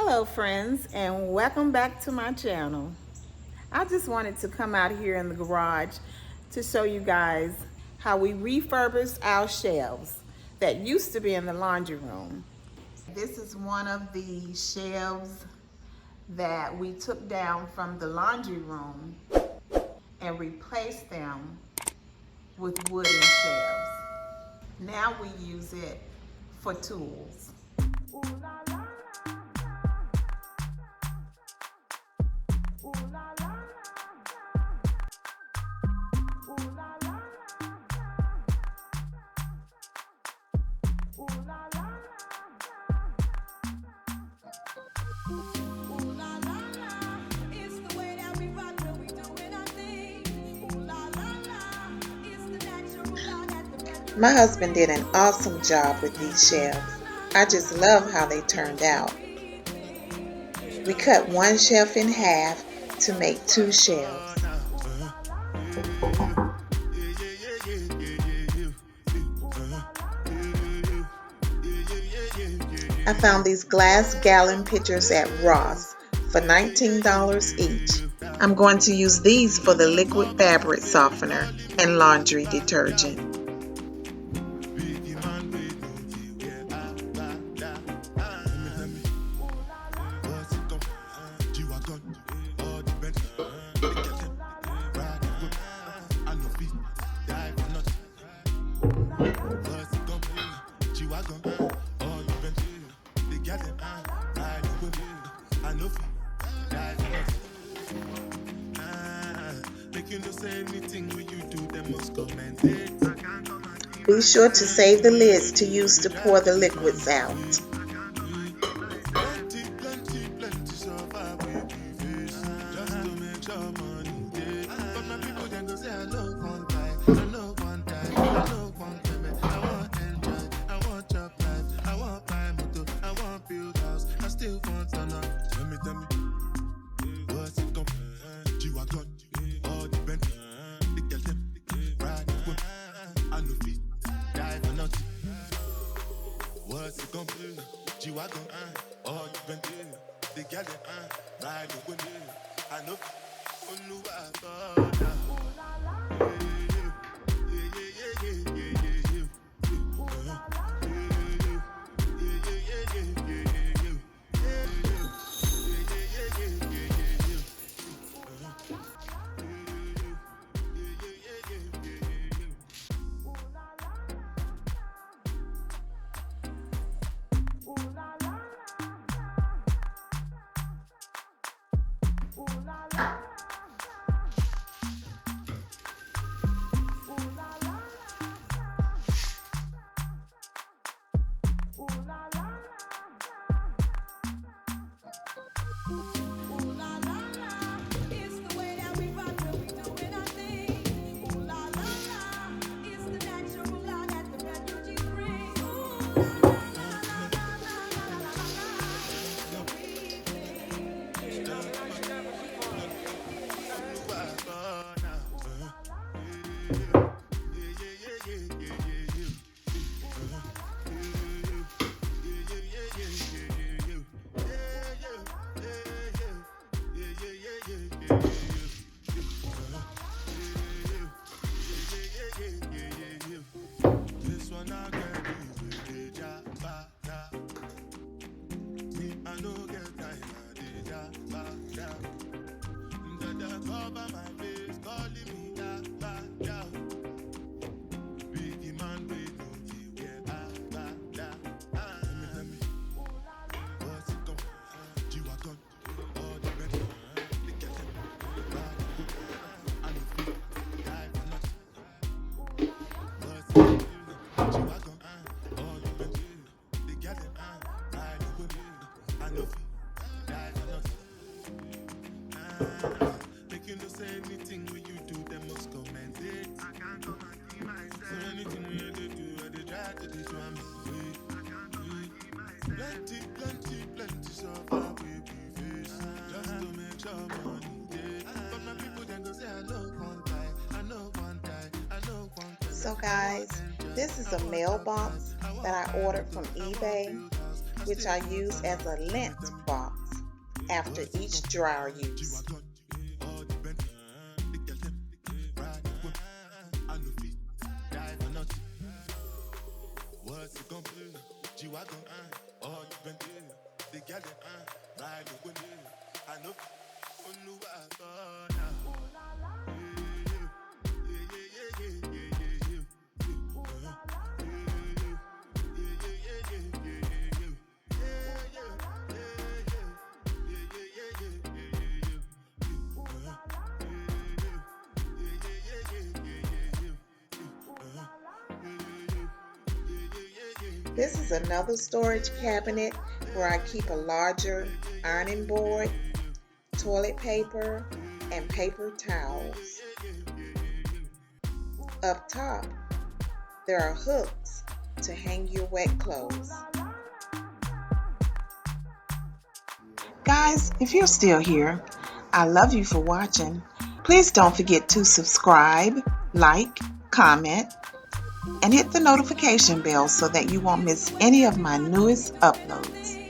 Hello friends, and welcome back to my channel. I just wanted to come out here in the garage to show you guys how we refurbished our shelves that used to be in the laundry room. This is one of the shelves that we took down from the laundry room and replaced them with wooden shelves. Now we use it for tools. My husband did an awesome job with these shelves. I just love how they turned out. We cut one shelf in half to make two shelves. I found these glass gallon pitchers at Ross for $19 each. I'm going to use these for the liquid fabric softener and laundry detergent. Be sure to save the lids to use to pour the liquids out. So guys, this is a mailbox that I ordered from eBay. which I use as a lint box after each dryer use. This is another storage cabinet where I keep a larger ironing board, toilet paper, and paper towels. Up top, there are hooks to hang your wet clothes. Guys, if you're still here, I love you for watching. Please don't forget to subscribe, like, comment, and hit the notification bell so that you won't miss any of my newest uploads.